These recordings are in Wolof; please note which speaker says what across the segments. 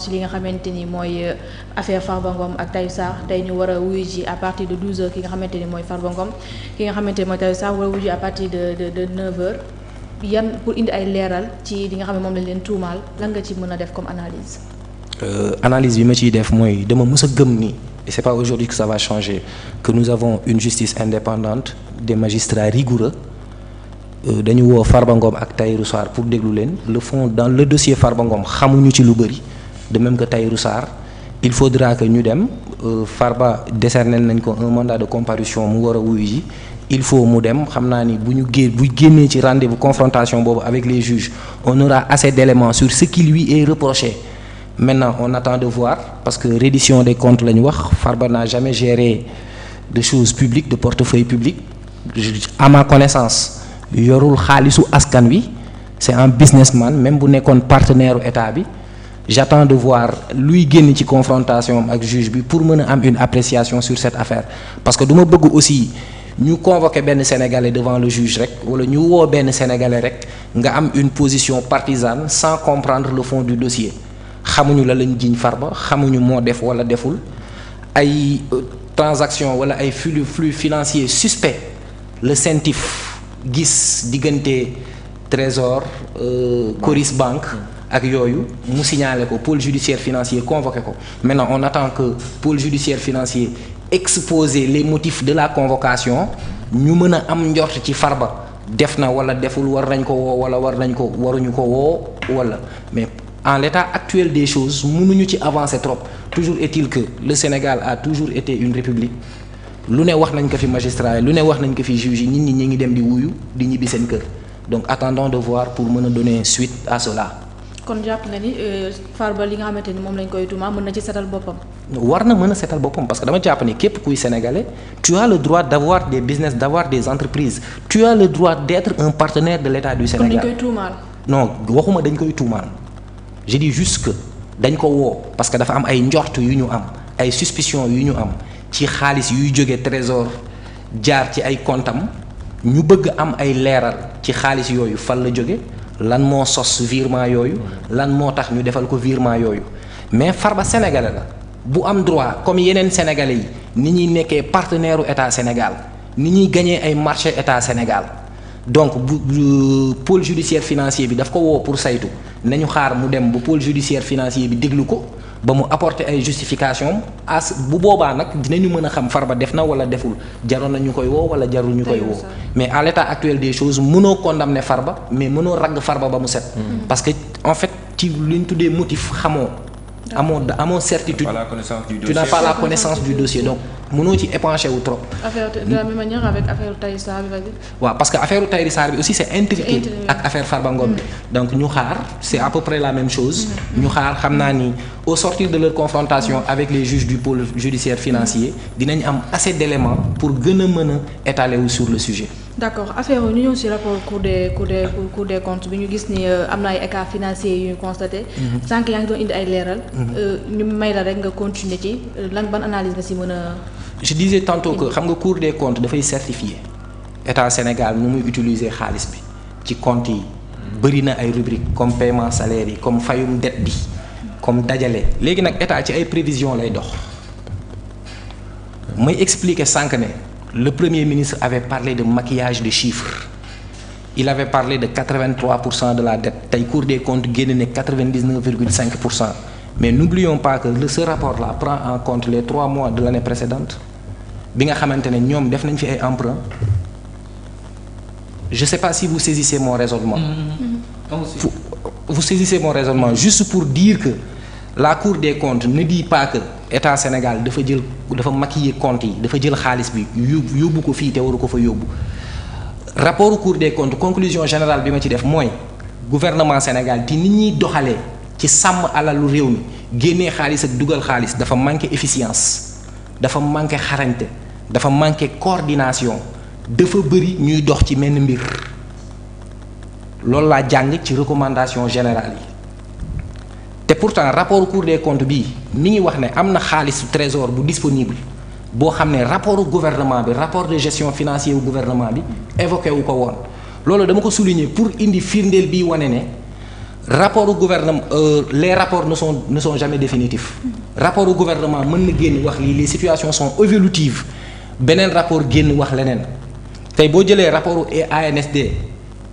Speaker 1: ci li nga xamante ni mooy affaire Farba Ngom ak Tahirou Sarr tey ñu war a wuyu ji à partir de 12h ki nga xamante ni mooy Farba Ngom ki nga xamante ni mooy Tahirou Sarr war a wuyu ji à partir de 9h yan pour indi ay leeral ci li nga xam ne moom lañ leen tuumaal lan nga ci mën a def comme analyse.
Speaker 2: Analyse bi ma ciy def mooy dama mës a gëm ni et c'est pas aujourd'hui que ça va changer que nous avons une justice indépendante des magistrats rigoureux. Dañu woo Farba Ngom ak Tahirou Sarr pour déglu leen le fond dans le dossier Farba Ngom xamuñu ci lu bëri. De même que Tahirou Sarr il faudra que ñu dem Farba décerner nañ ko un mandat de comparution mu war a wuyu ji il faut mu dem xam naa ni bu génnee ci rendez-vous confrontation boobu avec les juges on aura assez d'éléments sur ce qui lui est reproché. Maintenant on attend de voir parce que reddition des comptes la ñu wax Farba n'a jamais géré de choses publiques de portefeuille public à ma connaissance yorul xaalisu askan wi c'est un businessman même bu nekkoon partenaire u état bi. J'attends de voir luy génn ci confrontation ak juge bi pour mën a am une appréciation sur cette affaire parce que du ma bëgg aussi ñu convoquer benn sénégalais devant le juge rek wala ñu woo benn sénégalais rek nga am une position partisane sans comprendre le fond du dossier xamuñu la lañ jiñ Farba xamuñu moo def wala deful ay transaction wala ay flux financiers suspects le CENTIF gis diggante Trésor Coris Bank ak yooyu mu signalé ko pôle judiciaire financier convoqué ko maintenant on attend que pôle judiciaire financier exposer les motifs de la convocation ñu mën a am njort ci Farba def na wala deful war nañ ko woo wala waruñu ko woo wala mais en l'état actuel des choses mënuñu ci avancer trop toujours est-il que le Sénégal a toujours été une république lu ne wax nañ ko fi magistrat yi lu ne wax nañ ko fi juge yi nit ñi ñu ngi dem di wuyu di ñibbi seen kër donc attendons de voir pour mën a donner suite à cela.
Speaker 1: kon jàpp na ni Farba li nga xamante ni moom lañ koy tuuma mën na ci setal boppam.
Speaker 2: war na mën a setal boppam parce que dama jàpp ni képp kuy sénégalais tu as le droit d'avoir des business d'avoir des entreprises tu as le droit d'être un partenaire de l'État du Sénégal.
Speaker 1: kon dañ koy tuumaal.
Speaker 2: non waxuma dañ koy tuumaal je dis juste que dañ ko woo parce que dafa am ay njort yu ñu am ay suspicions yu ñu am ci xaalis yuy jóge trésor jaar ci ay comptam ñu bëgg am ay leeral ci xaalis yooyu fan la jóge lan moo sos virement yooyu lan moo tax ñu defal ko virement yooyu mais Farba sénégalais la bu am droit comme yeneen sénégalais yi ni ñuy nekkee partenaire u état Sénégal ni ñuy gagner ay marché état Sénégal donc bu pôle judiciaire financier bi daf ko woo pour saytu nañu xaar mu dem ba pôle judiciaire financier bi déglu ko ba mu apporter ay justification bu boobaa nag dinañu mën a xam Farba def na wala deful jaroon na ñu koy woo wala jarul ñu koy woo mais à l'état actuel des choses mënoo condamner Farba mais mënoo ragg Farba ba mu set parce que en fait ci lu ñu tuddee motif amoo certitude tu n'as pas la connaissance du dossier donc mënoo ci épancher wu trop.
Speaker 1: affaire de la même manière avec affaire Tahirou Sarr bi
Speaker 2: waaw parce que affaire Tahirou Sarr bi aussi c'est intriqué ak affaire Farba Ngom bi donc ñu xaar c'est à peu près la même chose ñu xaar xam naa ni au sortir de leur confrontation avec les juges du pôle judiciaire financier dinañ am assez d'éléments pour gën a mën a étaler wu sur le sujet.
Speaker 1: d'accord affaire ñu ñëw ci rapport Cour des comptes bi ñu gis ni am na ay écarts financiers yu ñu constaté. sànq yaa ngi doon indi ay leeral. ñu may la rek nga continuer ci ban analyse nga ci mën a.
Speaker 2: je disais tantôt que xam nga Cour des comptes dafay certifier état Sénégal nu muy utiliser xaalis bi ci comptes yi bëri na ay rubriques comme paiement salaire yi comme fayum dette bi comme dajale léegi nag état ci ay prévisions lay dox may expliquer sànq ne. Le Premier ministre avait parlé de maquillage de chiffres il avait parlé de 83% de la dette tey Cour des comptes génn ne 99,5% mais n'oublions pas que ce rapport-là prend en compte les 3 mois de l'année précédente bi nga xamante ne ñoom def nañ fi ay emprunt je sais pas si vous saisissez mon raisonnement. Vous saisissez mon raisonnement juste pour dire que la Cour des comptes ne dit pas que état Sénégal dafa maquiller comptes yi dafa jël xaalis bi yóbbu ko fii te waru ko fa yóbbu rapport Cour des comptes conclusion générale bi ma ci def mooy gouvernement Sénégal te nit ñuy doxalee ci sàmm alalu réew mi génnee xaalis ak dugal xaalis dafa manqué efficience dafa manqué xarañte dafa manqué coordination dafa bëri ñuy dox ci menn mbir loolu laa jàng ci recommandation générale yi. te pourtant rapport Cour des comptes bii mi ngi wax ne am na xaalisu trésor bu disponible boo xam ne rapport gouvernement bi rapport de gestion financière wu gouvernement bi évoqué wu ko woon loolu dama ko souligner pour indi firndeel bii wane ne rapport au gouvernement les rapports ne sont jamais définitifs. rapport au gouvernement mën na génn wax lii les situations sont évolutives beneen rapport génn wax leneen tey boo jëlee rapport ANSD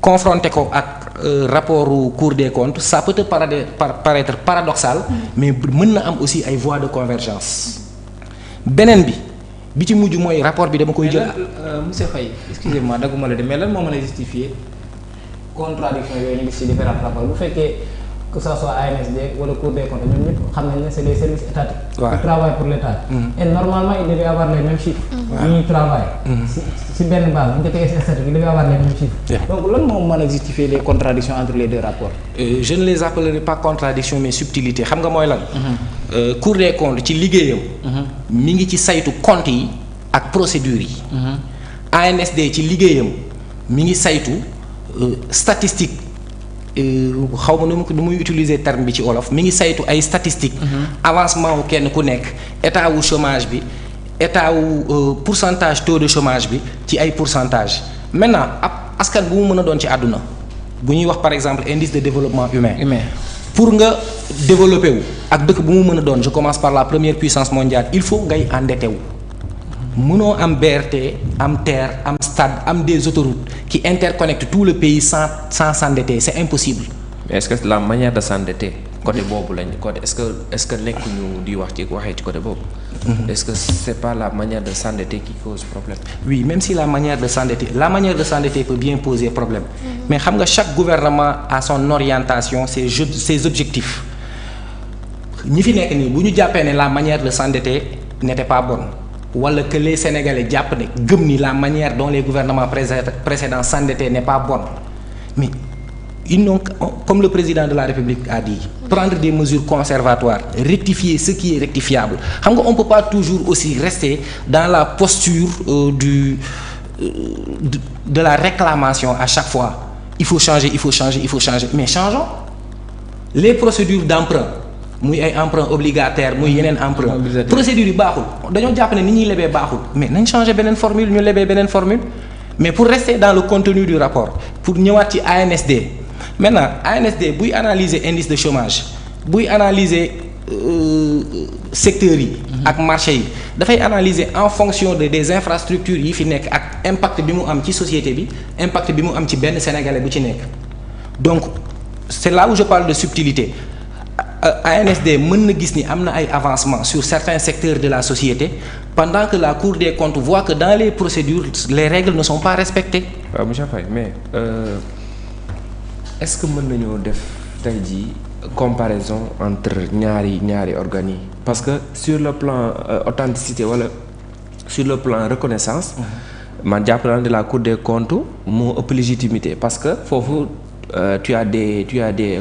Speaker 2: confronté ko ak rapport Cour des comptes ça peut te paraître paradoxal mais mën na am aussi ay voies de convergence beneen bi ci mujj mooy rapport bi dama koy jël.
Speaker 3: monsieur Faye excusez-moi dagguma la de mais lan moo mën a justifier contradiction yooyu ñu gis ci différents rapports bu fekkee que ça soit ANSD wala Cour des comptes ñoom ñëpp xam nañ ne c'est des services étatiques.
Speaker 2: waaw
Speaker 3: qui travaillent pour l'État. Et normalement il devait avoir les mêmes chiffres. waaw ñuy travailler. si benn base bu ñu ko tegee si statistique il devait avoir les mêmes chiffres. donc lan moo mën a justifier les contradictions entre les deux rapports.
Speaker 2: Je ne les appellerai pas contradictions mais subtilité xam nga mooy lan. Cour des comptes ci liggéeyam. mi ngi ci saytu comptes yi ak procédures yi. ANSD ci liggéeyam mi ngi saytu statistique. xaw ma nu muy utiliser terme bi ci wolof mi ngi saytu ay statistiques. avancement wu kenn ku nekk état wu chômage bi état wu pourcentage taux de chômage bi ci ay pourcentage maintenant ab askan bu mu mën a doon ci àdduna bu ñuy wax par exemple indice de développement humain. pour nga développer wu ak dëkk bu mu mën a doon je commence par la première puissance mondiale il faut ngay endetté wu. mënoo am BRT am TER am stade am des autoroutes qui interconnectent tout le pays sans s'endetter c'est impossible.
Speaker 4: mais est-ce que la manière de s'endetter côté boobu lañ côté est-ce que nekkuñu di waxee ci côté boobu. est-ce que c'est pas la manière de s'endetter qui cause problème.
Speaker 2: oui même si la manière de s'endetter peut bien poser problème. mais xam nga chaque gouvernement a son orientation ses objectifs ñi fi nekk nii bu ñu jàppee ne la manière de s'endetter n'était pas bonne. wala que les Sénégalais jàpp ne gëm ni la manière dont les gouvernements précédents s'endettaient n'est pas bonne mais ils n'ont comme le président de la République a dit prendre des mesures conservatoires rectifier ce qui est rectifiable xam nga on peut pas toujours aussi rester dans la posture de la réclamation à chaque fois il faut changer mais changeons les procédures d'emprunt muy ay emprunt obligataire muy yeneen emprunt procédure yi baaxul dañoo jàpp ne ni ñuy lebee baaxul mais nañ changer beneen formule ñu lebee beneen formule mais pour rester dans le contenu du rapport pour ñëwaat ci ANSD maintenant ANSD buy analyser indice de chômage buy analyser secteurs yi ak marché yi dafay analyser en fonction des infrastructures yi fi nekk ak impact bi mu am ci société bi impact bi mu am ci benn sénégalais bu ci nekk donc c'est là où je parle de subtilité. ANSD mën na gis ni am na ay avancements sur certains secteurs de la société pendant que la Cour des comptes voit que dans les procédures les règles ne sont pas respectées.
Speaker 4: waaw monsieur Faye mais est-ce que mën nañoo def tey jii comparaison entre ñaari organes yi parce que sur le plan authenticité wala sur le plan reconnaissance man jàpp naa ne la Cour des comptes moo ëpp légitimité parce que foofu tu as des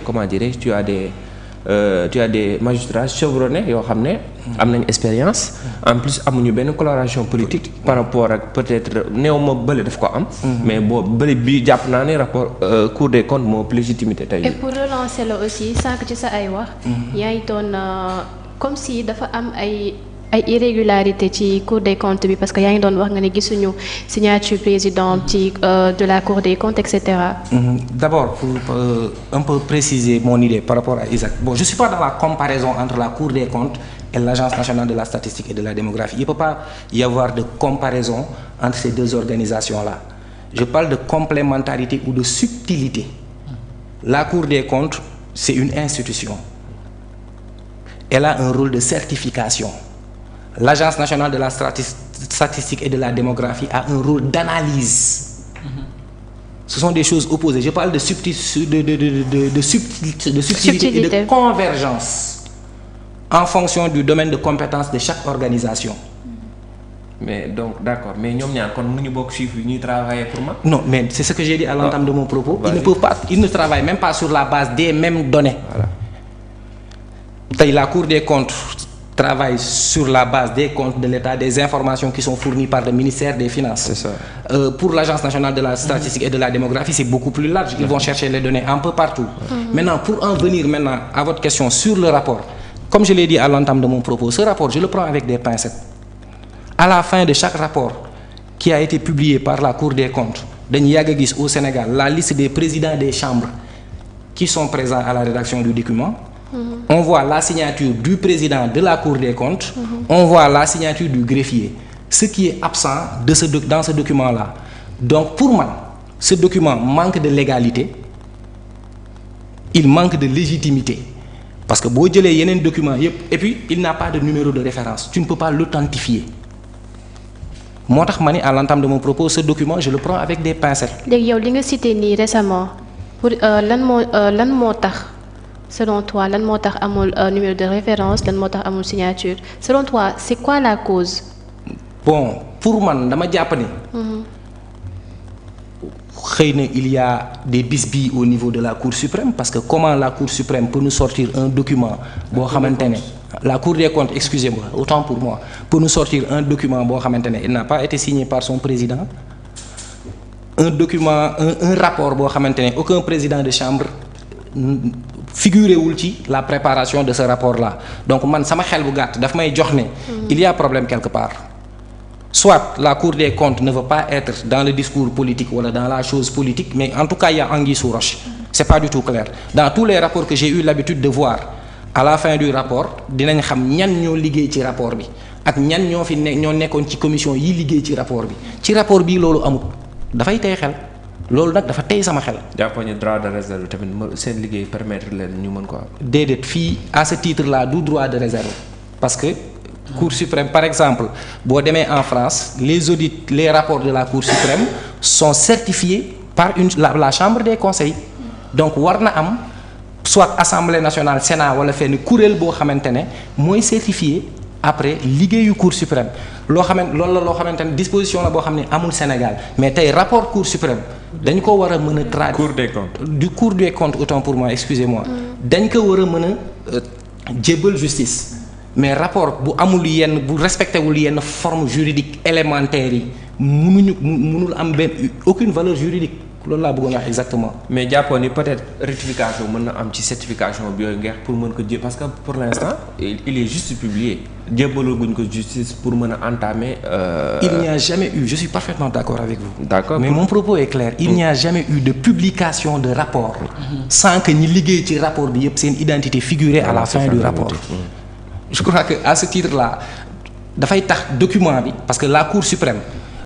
Speaker 4: comment dirais-je tu as des magistrats chevronnés yoo xam ne am nañ expérience en plus amuñu benn coloration politique par rapport ak peut-être néew ma bële daf ko am mais boo bële bi jàpp naa ne rapport Cour des comptes moo légitimité tey.
Speaker 5: et pour relancer la aussi sànq ci sa ay wax yaa ngi doon comme si dafa am ay irrégularité ci Cour des comptes bi parce que yaa ngi doon wax nga ne gisuñu signature président ci de la Cour des comptes et cetera.
Speaker 2: D'abord pour un peu préciser mon idée par rapport à Isaac bon je suis pas dans la comparaison entre la Cour des comptes et l'Agence nationale de la statistique et de la démographie il peut pas y avoir de comparaison entre ces deux organisations-là je parle de complémentarité ou de subtilité la Cour des comptes c'est une institution elle a un rôle de certification. L'Agence nationale de la statistique et de la démographie a un rôle d'analyse. Ce sont des choses opposées. Je parle de subtilité et de convergence en fonction du domaine de compétence de chaque organisation.
Speaker 4: mais donc d'accord mais ñoom ñaar kon mënuñu bokk chiffres yi ñuy travailler pour moi.
Speaker 2: Non mais c'est ce que j'ai dit à l'entame de mon propos. Ils ne travaillent même pas sur la base des mêmes données. Voilà. Tey la Cour des comptes travaille sur la base des comptes de l'État, des informations qui sont fournies par le ministère des Finances.
Speaker 4: C'est ça.
Speaker 2: Pour l'Agence nationale de la statistique et de la démographie, c'est beaucoup plus large. Ils vont chercher les données un peu partout. Maintenant, pour en venir maintenant à votre question sur le rapport, comme je l'ai dit à l'entame de mon propos, ce rapport, je le prends avec des pincettes. À la fin de chaque rapport qui a été publié par la Cour des comptes, dañu yàgg a gis au Sénégal la liste des présidents des chambres qui sont présents à la rédaction du document. On voit la signature du président de la Cour des comptes. On voit la signature du greffier. Ce qui est absent dans ce document-là. Donc pour moi, ce document manque de légalité. Il manque de légitimité. Parce que si tu as un document, et puis il n'a pas de numéro de référence. Tu ne peux pas l'authentifier. Moi, à l'entame de mon propos, ce document, je le prends avec des pincettes.
Speaker 5: Yow li nga cité nii récemment pour lan moo tax selon toi lan moo tax amul numéro de référence lan moo tax amul signature selon toi c'est quoi la cause?
Speaker 2: Bon pour man dama jàpp ni xëy na il y a des bisbilles au niveau de la Cour suprême parce que comment la Cour suprême peut nous sortir un document boo xamante ne la Cour des comptes, excusez-moi, autant pour moi, pour nous sortir un document bon, il n'a pas été signé par son président. Un document, un rapport bon, aucun président de chambre figuré la préparation de ce rapport-là. Donc, man, ça m'a il y a un problème quelque part. Soit la Cour des comptes ne veut pas être dans le discours politique ou dans la chose politique, mais en tout cas, il y a anguille sous roche. C'est pas du tout clair. Dans tous les rapports que j'ai eu l'habitude de voir, à la fin du rapport dinañ xam ñan ñoo liggéey ci rapport bi ak ñan ñoo fi ñoo nekkoon ci commission yi liggéey ci rapport bi loolu amut dafay tey xel loolu nag dafa tey sama xel.
Speaker 4: jàpp ñu droit de réserve tamit seen liggéey permettre leen ñu mën ko am.
Speaker 2: déedéet fii à ce titre là du droit de réserve parce que Cour suprême par exemple boo demee en France les audits les rapports de la Cour suprême sont certifiés par la chambre des conseils donc war na am. Soit Assemblée nationale Sénat wala fenn kuréel boo xamante ne mooy certifié après liggéeyu Cour suprême loo xamante ne disposition la boo xam ne amul Sénégal mais tey rapport Cour suprême dañ ko war a mën a traduire
Speaker 4: Cour des comptes
Speaker 2: du Cour des comptes autant pour moi excusez-moi dañ ko war a mën a jébbal justice mais rapport bu amul yenn bu respecté wul yenn forme juridique élémentaire yi mënul am benn aucune valeur juridique. loolu laa bëggoon wax exactement.
Speaker 4: mais jàppoon ni peut-être rectification mën na am ci certification bi yooyu ngeex pour mën ko jé parce que pour l'instant il est juste publié jébbalaguñ ko justice pour mën a entamer.
Speaker 2: Il n'y a jamais eu je suis parfaitement d'accord avec vous.
Speaker 4: D'accord
Speaker 2: mais mon propos est clair. Il n'y a jamais eu de publication de rapport. sans que ñi liggéey ci rapport bi yëpp seen identité figurée à la fin du rapport. je crois que à ce titre là dafay tax document bi parce que la Cour suprême.